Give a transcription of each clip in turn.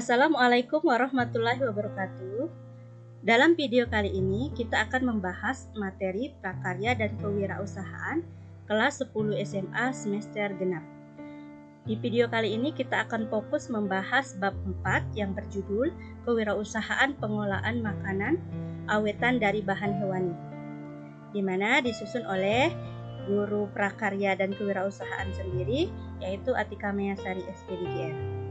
Assalamualaikum warahmatullahi wabarakatuh. Dalam video kali ini kita akan membahas materi prakarya dan kewirausahaan kelas 10 SMA semester genap. Di video kali ini kita akan fokus membahas bab 4 yang berjudul kewirausahaan pengolahan makanan awetan dari bahan hewani, di mana disusun oleh guru prakarya dan kewirausahaan sendiri, yaitu Atika Mayasari SPDGR.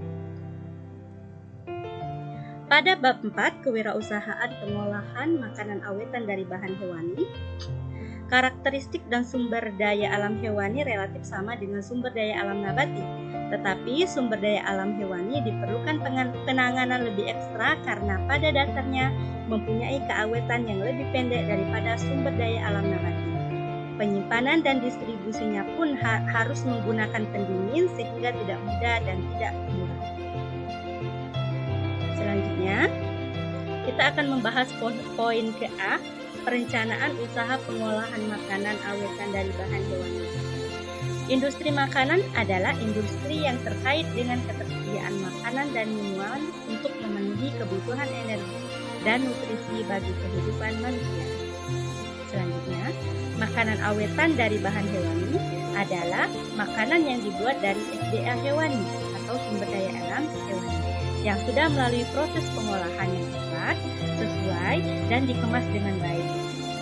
Pada bab 4, kewirausahaan pengolahan makanan awetan dari bahan hewani, karakteristik dan sumber daya alam hewani relatif sama dengan sumber daya alam nabati. Tetapi sumber daya alam hewani diperlukan penanganan lebih ekstra karena pada dasarnya mempunyai keawetan yang lebih pendek daripada sumber daya alam nabati. Penyimpanan dan distribusinya pun harus menggunakan pendingin sehingga tidak mudah dan tidak murah. Selanjutnya, kita akan membahas poin ke A, perencanaan usaha pengolahan makanan awetan dari bahan hewani. Industri makanan adalah industri yang terkait dengan ketersediaan makanan dan minuman untuk memenuhi kebutuhan energi dan nutrisi bagi kehidupan manusia. Selanjutnya, makanan awetan dari bahan hewani adalah makanan yang dibuat dari SDA hewani atau sumber daya alam hewani yang sudah melalui proses pengolahan yang tepat, sesuai, dan dikemas dengan baik.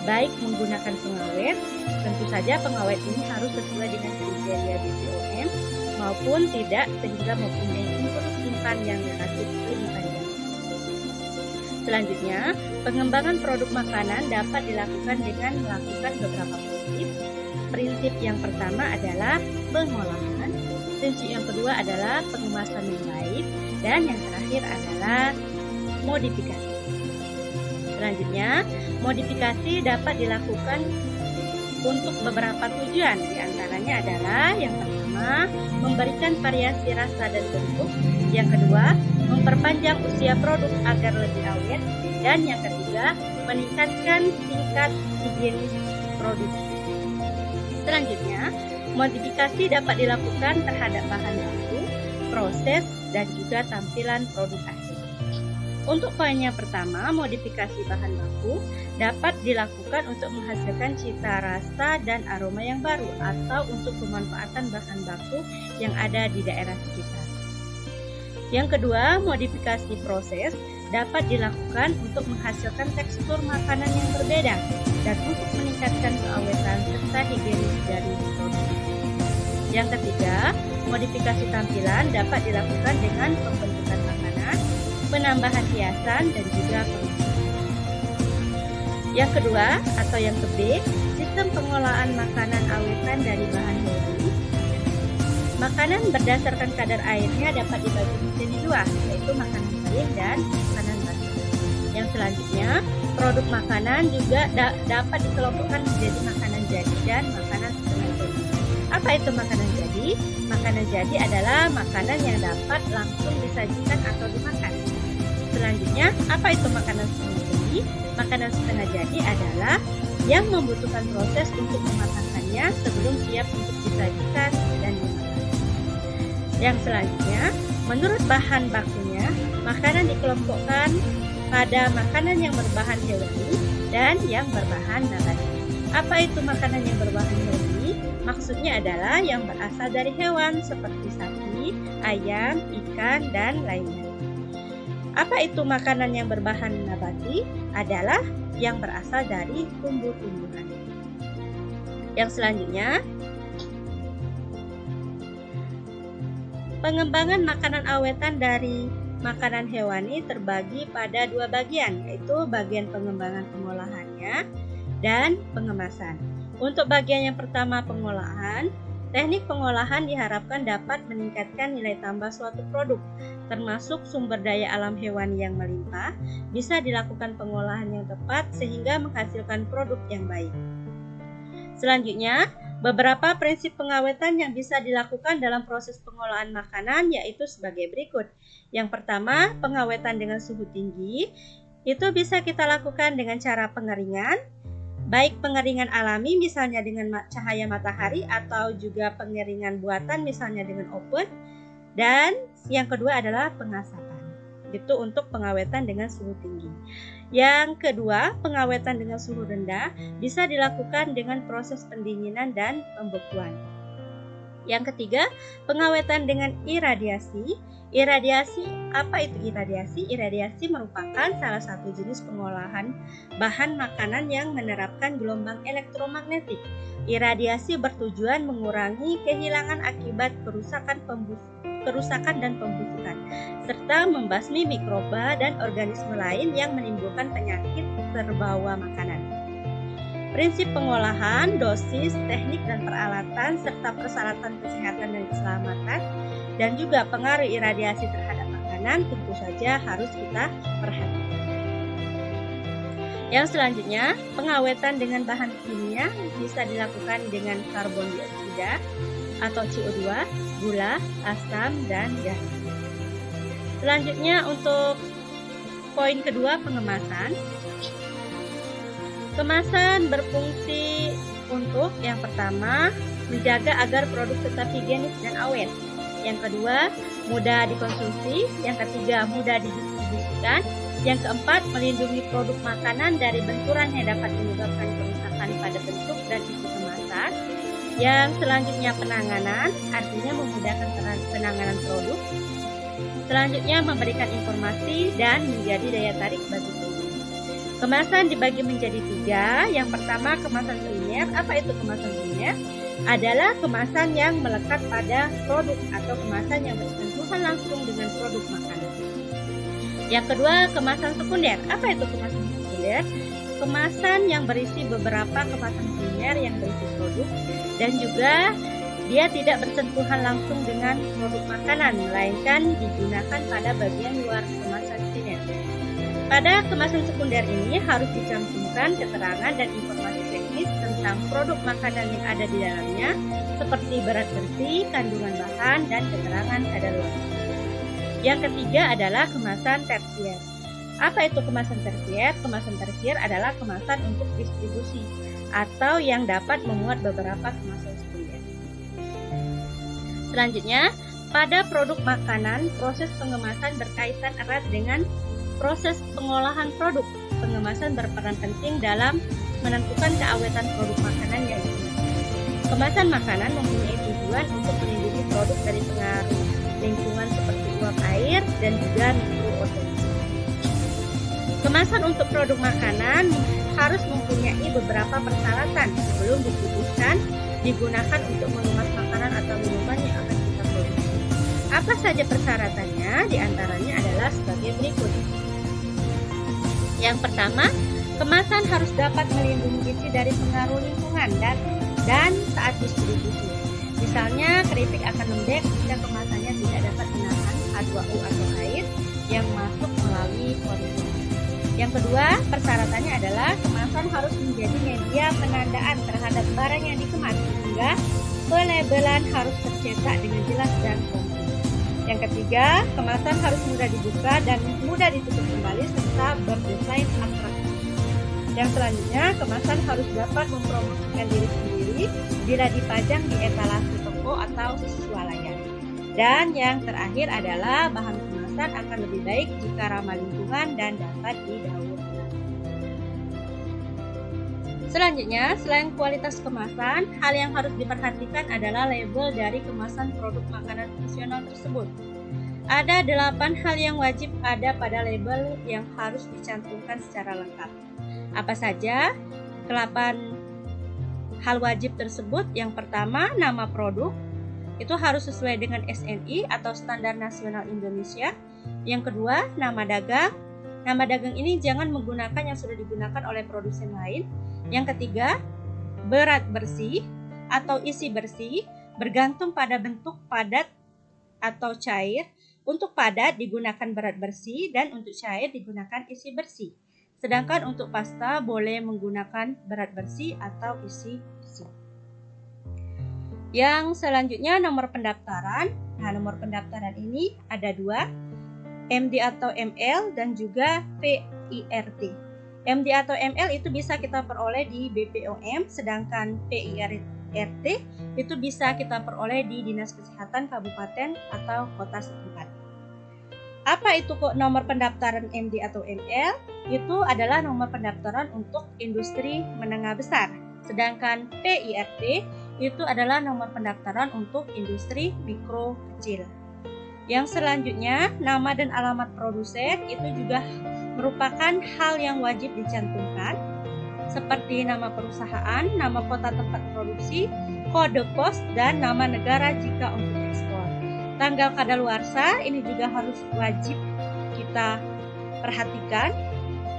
Baik menggunakan pengawet, tentu saja pengawet ini harus sesuai dengan kriteria BPOM, maupun tidak sehingga mempunyai umur simpan yang relatif lebih panjang. Selanjutnya, pengembangan produk makanan dapat dilakukan dengan melakukan beberapa prinsip. Prinsip yang pertama adalah pengolahan, prinsip yang kedua adalah pengemasan yang baik, dan yang terakhir adalah modifikasi. Selanjutnya, modifikasi dapat dilakukan untuk beberapa tujuan. Di antaranya adalah yang pertama, memberikan variasi rasa dan bentuk. Yang kedua, memperpanjang usia produk agar lebih awet. Dan yang ketiga, meningkatkan tingkat higienis produk. Selanjutnya, modifikasi dapat dilakukan terhadap bahan baku, proses, dan juga tampilan produk akhir. Untuk poin yang pertama, modifikasi bahan baku dapat dilakukan untuk menghasilkan cita rasa dan aroma yang baru atau untuk pemanfaatan bahan baku yang ada di daerah sekitar. Yang kedua, modifikasi proses dapat dilakukan untuk menghasilkan tekstur makanan yang berbeda dan untuk meningkatkan keawetan serta higienis dari produk. Yang ketiga, modifikasi tampilan dapat dilakukan dengan pembentukan makanan, penambahan hiasan, dan juga pengolahan. Yang kedua atau yang ke B, sistem pengolahan makanan awetan dari bahan hewani. Makanan berdasarkan kadar airnya dapat dibagi menjadi dua, yaitu makanan kering dan makanan basah. Yang selanjutnya, produk makanan juga dapat dikelompokkan menjadi makanan jadi dan makanan setengah jadi. Apa itu makanan jadi? Makanan jadi adalah makanan yang dapat langsung disajikan atau dimakan. Selanjutnya, apa itu makanan setengah jadi? Makanan setengah jadi adalah yang membutuhkan proses untuk mematangkannya sebelum siap untuk disajikan dan dimakan. Yang selanjutnya, menurut bahan bakunya, makanan dikelompokkan pada makanan yang berbahan hewani dan yang berbahan nabati. Apa itu makanan yang berbahan hewani? Maksudnya adalah yang berasal dari hewan seperti sapi, ayam, ikan, dan lainnya. Apa itu makanan yang berbahan nabati? Adalah yang berasal dari tumbuh-tumbuhan. Yang selanjutnya, pengembangan makanan awetan dari makanan hewani terbagi pada dua bagian, yaitu bagian pengembangan pengolahannya dan pengemasan. Untuk bagian yang pertama, pengolahan, teknik pengolahan diharapkan dapat meningkatkan nilai tambah suatu produk, termasuk sumber daya alam hewani yang melimpah, bisa dilakukan pengolahan yang tepat sehingga menghasilkan produk yang baik. Selanjutnya, beberapa prinsip pengawetan yang bisa dilakukan dalam proses pengolahan makanan yaitu sebagai berikut. Yang pertama, pengawetan dengan suhu tinggi. Itu bisa kita lakukan dengan cara pengeringan, baik pengeringan alami misalnya dengan cahaya matahari atau juga pengeringan buatan misalnya dengan oven. Dan yang kedua adalah pengasapan. Itu untuk pengawetan dengan suhu tinggi. Yang kedua, pengawetan dengan suhu rendah bisa dilakukan dengan proses pendinginan dan pembekuan. Yang ketiga, pengawetan dengan iradiasi. Iradiasi, apa itu iradiasi? Iradiasi merupakan salah satu jenis pengolahan bahan makanan yang menerapkan gelombang elektromagnetik. Iradiasi bertujuan mengurangi kehilangan akibat kerusakan dan pembusukan, serta membasmi mikroba dan organisme lain yang menimbulkan penyakit terbawa makanan. Prinsip pengolahan, dosis, teknik dan peralatan, serta persyaratan kesehatan dan keselamatan, dan juga pengaruh iradiasi terhadap makanan tentu saja harus kita perhatikan. Yang selanjutnya, pengawetan dengan bahan kimia bisa dilakukan dengan karbon dioksida atau CO2, gula, asam, dan garam. Selanjutnya untuk poin kedua, pengemasan. Kemasan berfungsi untuk yang pertama, menjaga agar produk tetap higienis dan awet. Yang kedua, mudah dikonsumsi. Yang ketiga, mudah didistribusikan. Yang keempat, melindungi produk makanan dari benturan yang dapat menyebabkan kerusakan pada bentuk dan isi kemasan. Yang selanjutnya, penanganan, artinya memudahkan penanganan produk. Selanjutnya, memberikan informasi dan menjadi daya tarik bagi produk. Kemasan dibagi menjadi 3. Yang pertama, kemasan primer. Apa itu kemasan primer? Adalah kemasan yang melekat pada produk atau kemasan yang bersentuhan langsung dengan produk makanan. Yang kedua, kemasan sekunder. Apa itu kemasan sekunder? Kemasan yang berisi beberapa kemasan primer yang berisi produk dan juga dia tidak bersentuhan langsung dengan produk makanan, melainkan digunakan pada bagian luar kemasan primer. Pada kemasan sekunder ini harus dicantumkan keterangan dan informasi teknis tentang produk makanan yang ada di dalamnya, seperti berat bersih, kandungan bahan, dan keterangan kadaluarsa. Yang ketiga adalah kemasan tersier. Apa itu kemasan tersier? Kemasan tersier adalah kemasan untuk distribusi atau yang dapat memuat beberapa kemasan sekunder. Selanjutnya, pada produk makanan, proses pengemasan berkaitan erat dengan proses pengolahan produk. Pengemasan berperan penting dalam menentukan keawetan produk makanan yang digunakan. Kemasan makanan mempunyai tujuan untuk melindungi produk dari pengaruh lingkungan seperti uap air dan juga mikroorganisme. Kemasan untuk produk makanan harus mempunyai beberapa persyaratan sebelum diputuskan digunakan untuk mengemas makanan atau minuman yang akan kita produksi. Apa saja persyaratannya? Di antaranya adalah sebagai berikut. Yang pertama, kemasan harus dapat melindungi isi dari pengaruh lingkungan dan saat distribusi. Misalnya, keripik akan lembek jika kemasannya tidak dapat menahan H2O atau air yang masuk melalui porisnya. Yang kedua, persyaratannya adalah kemasan harus menjadi media penandaan terhadap barang yang dikemas, sehingga pelabelan harus tercetak dengan jelas dan kompleks. Yang ketiga, kemasan harus mudah dibuka dan mudah ditutup kembali serta berdesain atraktif. Yang selanjutnya, kemasan harus dapat mempromosikan diri sendiri bila dipajang di etalase toko atau swalayan. Dan yang terakhir adalah bahan kemasan akan lebih baik jika ramah lingkungan dan dapat didaur ulang. Selanjutnya, selain kualitas kemasan, hal yang harus diperhatikan adalah label dari kemasan produk makanan fungsional tersebut. Ada 8 hal yang wajib ada pada label yang harus dicantumkan secara lengkap. Apa saja 8 hal wajib tersebut? Yang pertama, nama produk. Itu harus sesuai dengan SNI atau Standar Nasional Indonesia. Yang kedua, nama dagang. Nama dagang ini jangan menggunakan yang sudah digunakan oleh produsen lain. Yang ketiga, berat bersih atau isi bersih bergantung pada bentuk padat atau cair. Untuk padat digunakan berat bersih dan untuk cair digunakan isi bersih. Sedangkan untuk pasta boleh menggunakan berat bersih atau isi bersih. Yang selanjutnya nomor pendaftaran. Nah, nomor pendaftaran ini ada 2, MD atau ML dan juga PIRT. MD atau ML itu bisa kita peroleh di BPOM, sedangkan PIRT itu bisa kita peroleh di Dinas Kesehatan Kabupaten atau Kota setempat. Apa itu kok nomor pendaftaran MD atau ML? Itu adalah nomor pendaftaran untuk industri menengah besar. Sedangkan PIRT itu adalah nomor pendaftaran untuk industri mikro kecil. Yang selanjutnya, nama dan alamat produsen itu juga merupakan hal yang wajib dicantumkan, seperti nama perusahaan, nama kota tempat produksi, kode pos, dan nama negara jika untuk ekspor. Tanggal kadaluarsa ini juga harus wajib kita perhatikan.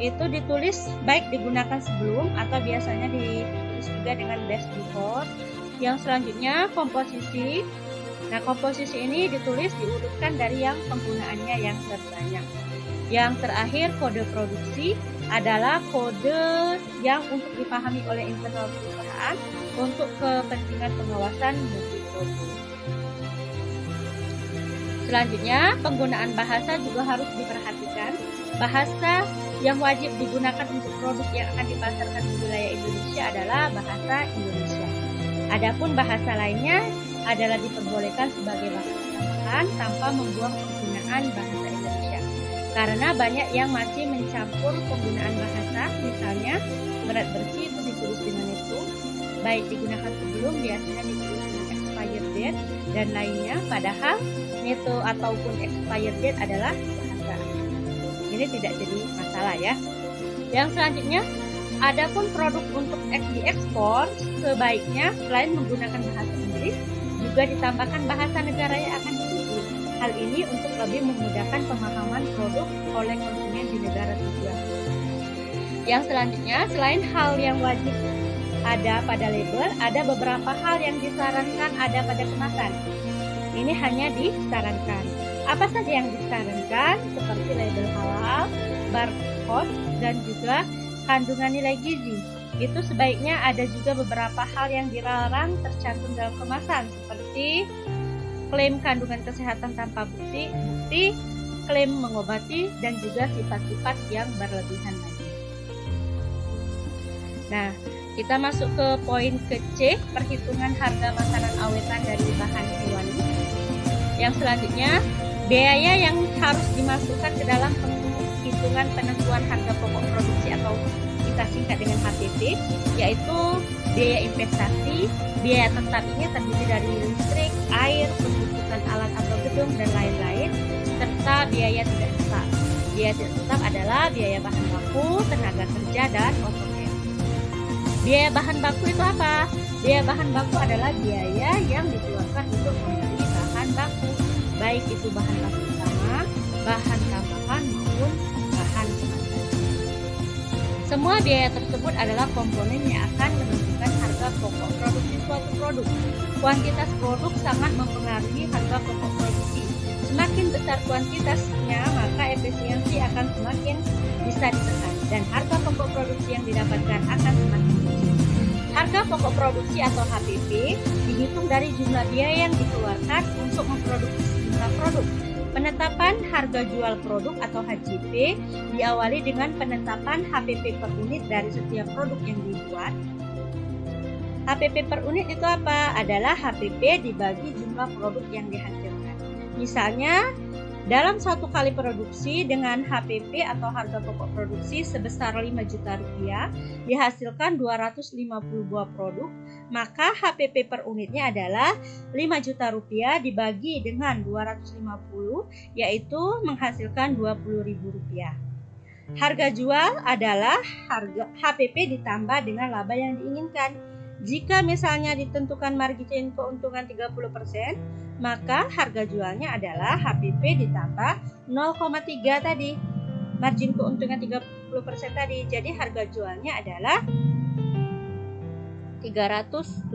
Itu ditulis baik digunakan sebelum atau biasanya ditulis juga dengan best before. Yang selanjutnya komposisi. Nah, komposisi ini ditulis diurutkan dari yang penggunaannya yang terbanyak. Yang terakhir, kode produksi adalah kode yang untuk dipahami oleh internal perusahaan untuk kepentingan pengawasan mutu produk. Selanjutnya, penggunaan bahasa juga harus diperhatikan. Bahasa yang wajib digunakan untuk produk yang akan dipasarkan di wilayah Indonesia adalah bahasa Indonesia. Adapun bahasa lainnya adalah diperbolehkan sebagai bahasa tambahan tanpa membuang penggunaan bahasa Indonesia. Karena banyak yang masih mencampur penggunaan bahasa, misalnya berat bersih itu ditulis dengan itu, baik digunakan sebelum biasanya ditulis dengan expired date dan lainnya, padahal neto ataupun expired date adalah bahasa. Ini tidak jadi masalah ya. Yang selanjutnya, adapun produk untuk diekspor sebaiknya selain menggunakan bahasa Inggris juga ditambahkan bahasa negara yang akan dituju. Hal ini untuk lebih memudahkan pemahaman produk oleh konsumen di negara tujuan. Yang selanjutnya, selain hal yang wajib ada pada label, ada beberapa hal yang disarankan ada pada kemasan. Ini hanya disarankan. Apa saja yang disarankan? Seperti label halal, barcode, dan juga kandungan nilai gizi. Itu sebaiknya ada juga beberapa hal yang dilarang tercantum dalam kemasan, seperti klaim kandungan kesehatan tanpa bukti, klaim mengobati, dan juga sifat-sifat yang berlebihan lagi. Nah, kita masuk ke poin ke C, perhitungan harga makanan awetan dari bahan hewani. Yang selanjutnya, biaya yang harus dimasukkan ke dalam penghitungan penentuan harga pokok produksi atau kita singkat dengan HPP, yaitu biaya investasi. Biaya tetap ini terdiri dari listrik, air, pembutuhan alat atau gedung, dan lain-lain, serta biaya tidak tetap. Biaya tidak tetap adalah biaya bahan baku, tenaga kerja, dan OPEX. Biaya bahan baku itu apa? Biaya bahan baku adalah biaya yang dikeluarkan untuk membeli bahan baku, baik itu bahan baku utama, bahan tambahan, maupun bahan pengganti. Semua biaya tersebut adalah komponen yang akan menentukan harga pokok produksi suatu produk. Kuantitas produk sangat mempengaruhi harga pokok produksi. Semakin besar kuantitasnya, maka efisiensi akan semakin bisa ditekan dan harga pokok produksi yang didapatkan akan semakin tinggi. Harga pokok produksi atau HPP dihitung dari jumlah biaya yang dikeluarkan untuk memproduksi sejumlah produk. Penetapan harga jual produk atau HJP diawali dengan penetapan HPP per unit dari setiap produk yang dibuat. HPP per unit itu apa? Adalah HPP dibagi jumlah produk yang dihasilkan. Misalnya, dalam satu kali produksi dengan HPP atau harga pokok produksi sebesar 5 juta rupiah, dihasilkan 250 buah produk, maka HPP per unitnya adalah 5 juta rupiah dibagi dengan 250, yaitu menghasilkan 20.000 rupiah. Harga jual adalah harga HPP ditambah dengan laba yang diinginkan. Jika misalnya ditentukan margin keuntungan 30%, maka harga jualnya adalah HPP ditambah 0,3 tadi. Margin keuntungan 30% tadi. Jadi harga jualnya adalah 370.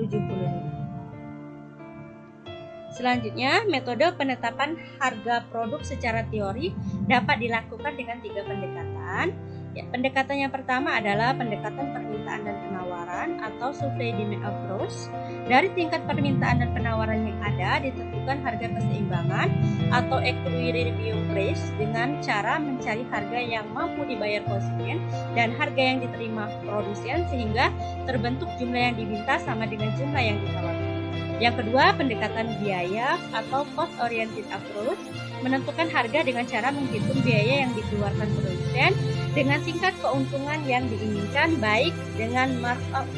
Selanjutnya, metode penetapan harga produk secara teori dapat dilakukan dengan 3 pendekatan. Ya, pendekatan yang pertama adalah pendekatan permintaan dan penawaran atau supply demand approach. Dari tingkat permintaan dan penawaran yang ada ditentukan harga keseimbangan atau equilibrium price dengan cara mencari harga yang mampu dibayar konsumen dan harga yang diterima produsen sehingga terbentuk jumlah yang diminta sama dengan jumlah yang ditawarkan. Yang kedua, pendekatan biaya atau cost oriented approach. menentukan harga dengan cara menghitung biaya yang dikeluarkan produsen dengan tingkat keuntungan yang diinginkan, baik dengan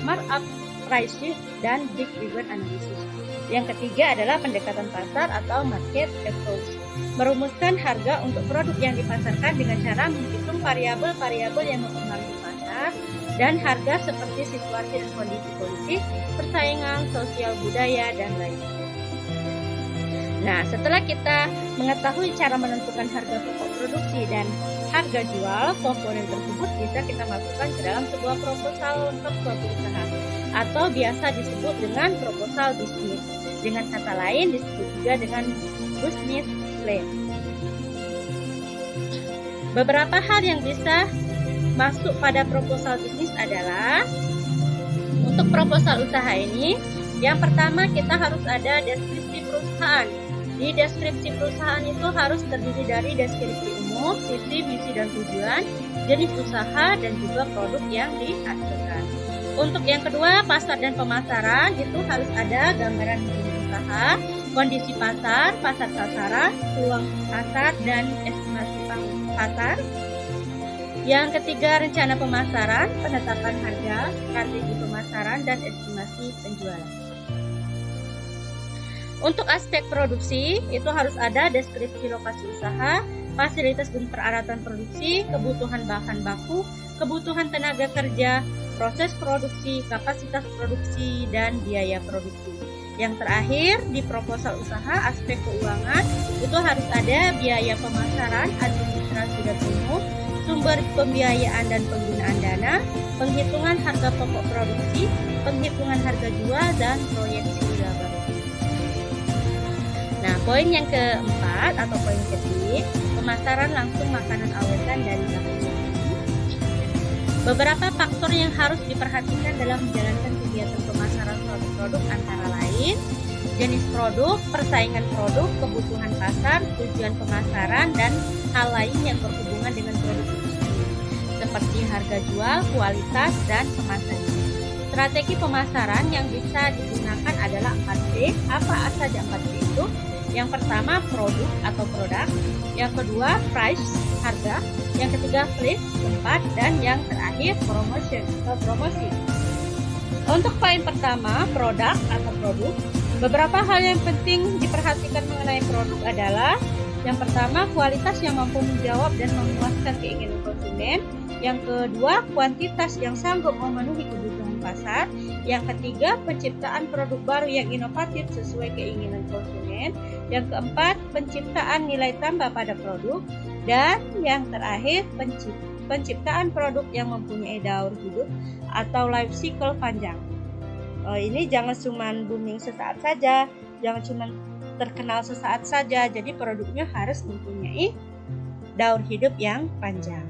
markup pricing dan break-even analysis. Yang ketiga adalah pendekatan pasar atau market approach, merumuskan harga untuk produk yang dipasarkan dengan cara menghitung variabel-variabel yang mempengaruhi pasar dan harga seperti situasi dan kondisi politik, persaingan, sosial, budaya, dan lainnya. Nah, setelah kita mengetahui cara menentukan harga pokok produksi dan harga jual, komponen tersebut bisa kita masukkan ke dalam sebuah proposal untuk suatu usaha atau biasa disebut dengan proposal bisnis. Dengan kata lain disebut juga dengan business plan. Beberapa hal yang bisa masuk pada proposal bisnis adalah untuk proposal usaha ini, yang pertama kita harus ada deskripsi perusahaan. Di deskripsi perusahaan itu harus terdiri dari deskripsi umum, visi, misi, dan tujuan, jenis usaha, dan juga produk yang dihasilkan. Untuk yang kedua, pasar dan pemasaran, itu harus ada gambaran jenis usaha, kondisi pasar, pasar sasaran, peluang pasar, dan estimasi pasar. Yang ketiga, rencana pemasaran, penetapan harga, strategi pemasaran, dan estimasi penjualan. Untuk aspek produksi, itu harus ada deskripsi lokasi usaha, fasilitas dan peralatan produksi, kebutuhan bahan baku, kebutuhan tenaga kerja, proses produksi, kapasitas produksi, dan biaya produksi. Yang terakhir, di proposal usaha, aspek keuangan, itu harus ada biaya pemasaran, administrasi dan umum, sumber pembiayaan dan penggunaan dana, penghitungan harga pokok produksi, penghitungan harga jual, dan proyeksi laba. Nah, poin yang keempat atau poin ketiga, pemasaran langsung makanan awetan dari makanan. Beberapa faktor yang harus diperhatikan dalam menjalankan kegiatan pemasaran suatu produk antara lain jenis produk, persaingan produk, kebutuhan pasar, tujuan pemasaran, dan hal lain yang berhubungan dengan produk itu sendiri, seperti harga jual, kualitas, dan kemasan. Strategi pemasaran yang bisa digunakan adalah 4P. Apa saja 4P itu? Yang pertama, produk atau produk. Yang kedua, price, harga. Yang ketiga, place, tempat. Dan yang terakhir, promotion atau promosi. Untuk poin pertama, produk atau produk. Beberapa hal yang penting diperhatikan mengenai produk adalah yang pertama, kualitas yang mampu menjawab dan memuaskan keinginan konsumen. Yang kedua, kuantitas yang sanggup memenuhi kebutuhan pasar. Yang ketiga, penciptaan produk baru yang inovatif sesuai keinginan konsumen. Yang keempat, penciptaan nilai tambah pada produk. Dan yang terakhir, penciptaan produk yang mempunyai daur hidup atau life cycle panjang. Ini jangan cuma booming sesaat saja, jangan cuma terkenal sesaat saja, jadi produknya harus mempunyai daur hidup yang panjang.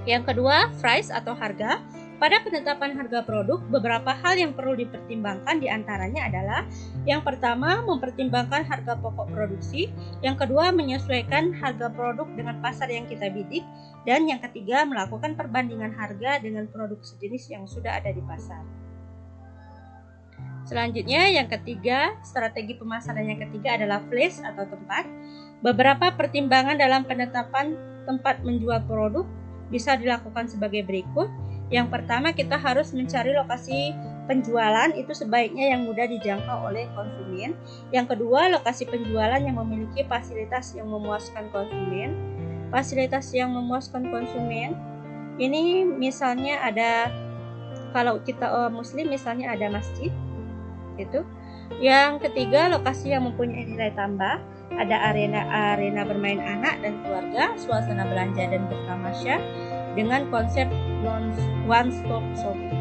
Yang kedua, price atau harga. Pada penetapan harga produk, beberapa hal yang perlu dipertimbangkan diantaranya adalah yang pertama, mempertimbangkan harga pokok produksi. Yang kedua, menyesuaikan harga produk dengan pasar yang kita bidik. Dan yang ketiga, melakukan perbandingan harga dengan produk sejenis yang sudah ada di pasar. Selanjutnya, yang ketiga, strategi pemasaran yang ketiga adalah place atau tempat. Beberapa pertimbangan dalam penetapan tempat menjual produk bisa dilakukan sebagai berikut. Yang pertama, kita harus mencari lokasi penjualan itu sebaiknya yang mudah dijangkau oleh konsumen. Yang kedua, lokasi penjualan yang memiliki fasilitas yang memuaskan konsumen. Fasilitas yang memuaskan konsumen ini misalnya ada, kalau kita muslim misalnya ada masjid itu. Yang ketiga, lokasi yang mempunyai nilai tambah, ada arena bermain anak dan keluarga, suasana belanja dan bertamasya dengan konsep one stop shopping.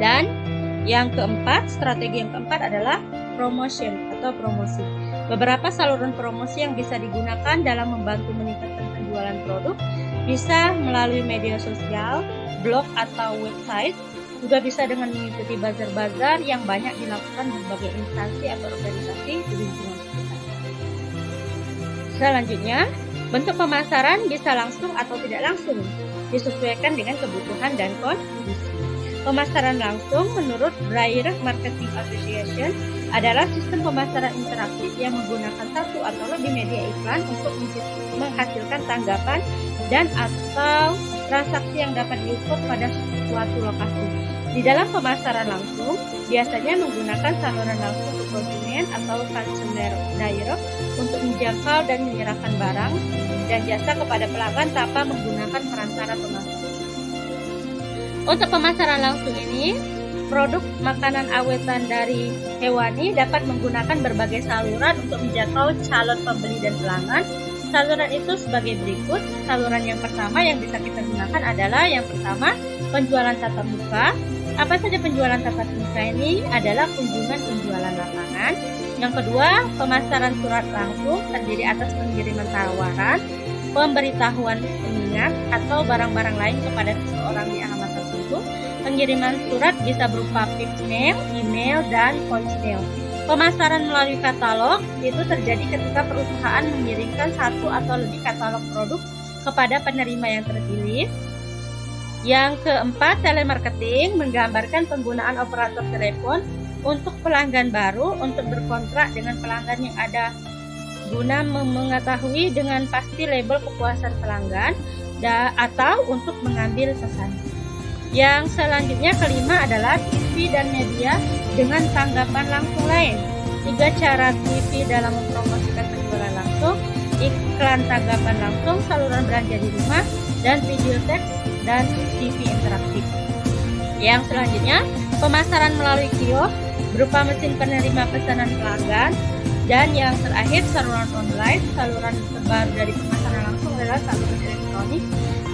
Dan yang keempat, strategi yang keempat adalah promotion atau promosi. Beberapa saluran promosi yang bisa digunakan dalam membantu meningkatkan penjualan produk bisa melalui media sosial, blog atau website, juga bisa dengan mengikuti bazar-bazar yang banyak dilakukan di berbagai instansi atau organisasi di lingkungan sekitar. Selanjutnya, bentuk pemasaran bisa langsung atau tidak langsung, disesuaikan dengan kebutuhan dan kondisi. Pemasaran langsung menurut Direct Marketing Association adalah sistem pemasaran interaktif yang menggunakan satu atau lebih media iklan untuk menghasilkan tanggapan dan atau transaksi yang dapat diukur pada suatu lokasi. Di dalam pemasaran langsung, biasanya menggunakan saluran langsung ke konsumen atau consumer direct untuk menjangkau dan menyerahkan barang dan jasa kepada pelanggan tanpa menggunakan perantara pemasok. Untuk pemasaran langsung ini, produk makanan awetan dari hewani dapat menggunakan berbagai saluran untuk menjangkau calon pembeli dan pelanggan. Saluran itu sebagai berikut. Saluran yang pertama yang bisa kita gunakan adalah yang pertama, penjualan tatap muka. Apa saja penjualan tatap muka ini? Adalah kunjungan penjualan lapangan. Yang kedua, pemasaran surat langsung terdiri atas pengiriman tawaran, pemberitahuan pengingat atau barang-barang lain kepada seseorang di alamat tertentu. Pengiriman surat bisa berupa fax mail, email, dan voicemail. Pemasaran melalui katalog itu terjadi ketika perusahaan mengirimkan satu atau lebih katalog produk kepada penerima yang terpilih. Yang keempat, telemarketing menggambarkan penggunaan operator telepon untuk pelanggan baru untuk berkontrak dengan pelanggan yang ada guna mengetahui dengan pasti label kepuasan pelanggan atau untuk mengambil pesan. Yang selanjutnya kelima adalah TV dan media dengan tanggapan langsung lain. 3 cara TV dalam mempromosikan penjualan langsung, iklan tanggapan langsung, saluran belanja di rumah, dan video teks dan TV interaktif. Yang selanjutnya, pemasaran melalui kios berupa mesin penerima pesanan pelanggan. Dan yang terakhir, saluran online. Saluran terbaru dari pemasaran langsung adalah saluran elektronik.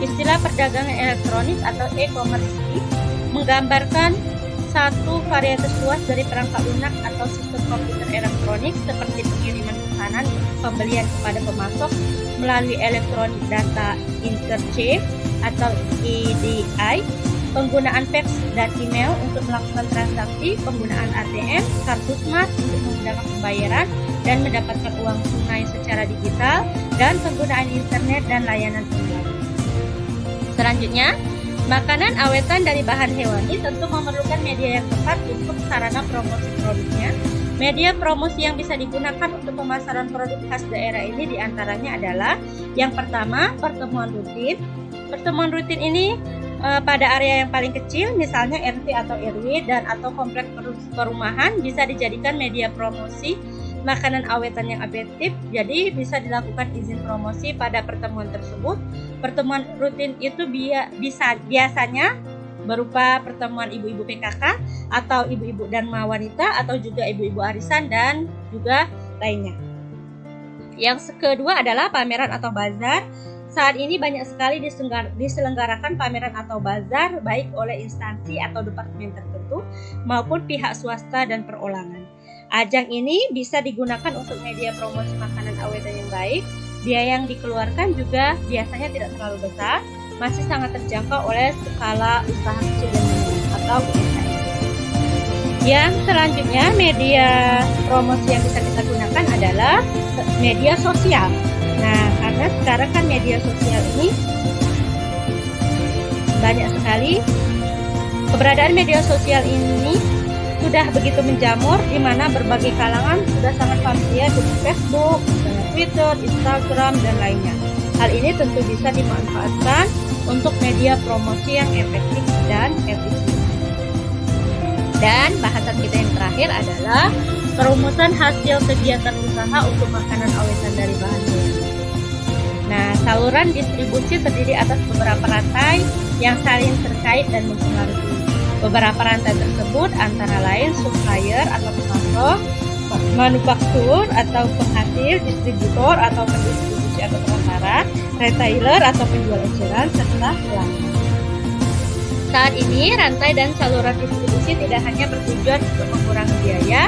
Istilah perdagangan elektronik atau e-commerce menggambarkan satu varietas luas dari perangkat lunak atau sistem komputer elektronik seperti pengiriman pesanan pembelian kepada pemasok melalui Electronic Data Interchange atau EDI, penggunaan fax dan email untuk melakukan transaksi, penggunaan ATM, kartu smart untuk menggunakan pembayaran dan mendapatkan uang tunai secara digital, dan penggunaan internet dan layanan online. Selanjutnya, makanan awetan dari bahan hewani tentu memerlukan media yang tepat untuk sarana promosi produknya. Media promosi yang bisa digunakan untuk pemasaran produk khas daerah ini diantaranya adalah yang pertama, pertemuan rutin. Pertemuan rutin ini pada area yang paling kecil, misalnya RT atau RW dan atau kompleks perumahan, bisa dijadikan media promosi makanan awetan yang efektif. Jadi bisa dilakukan izin promosi pada pertemuan tersebut. Pertemuan rutin itu biasanya berupa pertemuan ibu-ibu PKK atau ibu-ibu dharma wanita atau juga ibu-ibu arisan dan juga lainnya. Yang kedua adalah pameran atau bazar. Saat ini banyak sekali diselenggarakan pameran atau bazar baik oleh instansi atau departemen tertentu maupun pihak swasta dan perorangan. Ajang ini bisa digunakan untuk media promosi makanan awetan yang baik. Biaya yang dikeluarkan juga biasanya tidak terlalu besar, masih sangat terjangkau oleh skala usaha kecil dan menengah atau UMKM. Yang selanjutnya, media promosi yang bisa kita gunakan adalah media sosial. Nah, karena sekarang kan media sosial ini banyak sekali, keberadaan media sosial ini sudah begitu menjamur, di mana berbagai kalangan sudah sangat familiar dengan Facebook, dengan Twitter, Instagram, dan lainnya. Hal ini tentu bisa dimanfaatkan untuk media promosi yang efektif dan efisien. Dan bahasan kita yang terakhir adalah perumusan hasil kegiatan usaha untuk makanan awetan dari bahan hewani. Nah, saluran distribusi terdiri atas beberapa rantai yang saling terkait dan mempengaruhi. Beberapa rantai tersebut antara lain supplier atau pemasok, manufaktur atau penghasil, distributor atau pendistribusi atau perantara, retailer atau penjual eceran, serta pelanggan. Saat ini, rantai dan saluran distribusi tidak hanya bertujuan untuk mengurangi biaya,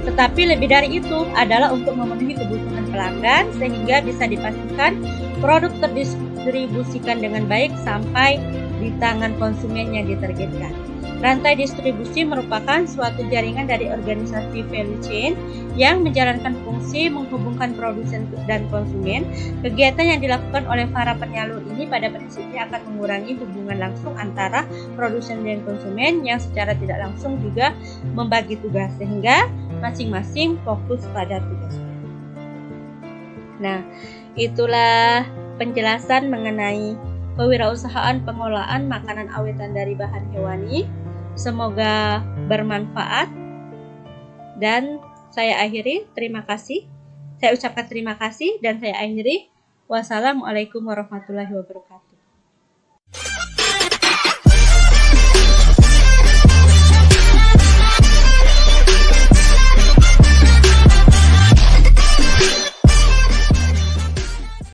tetapi lebih dari itu adalah untuk memenuhi kebutuhan pelanggan sehingga bisa dipastikan produk terdistribusikan dengan baik sampai di tangan konsumen yang ditargetkan. Rantai distribusi merupakan suatu jaringan dari organisasi value chain yang menjalankan fungsi menghubungkan produsen dan konsumen. Kegiatan yang dilakukan oleh para penyalur ini pada prinsipnya akan mengurangi hubungan langsung antara produsen dan konsumen yang secara tidak langsung juga membagi tugas, sehingga masing-masing fokus pada tugasnya. Nah, itulah penjelasan mengenai kewirausahaan pengolahan makanan awetan dari bahan hewani. Semoga bermanfaat. Dan saya akhiri, terima kasih. Saya ucapkan terima kasih dan saya akhiri. Wassalamualaikum warahmatullahi wabarakatuh.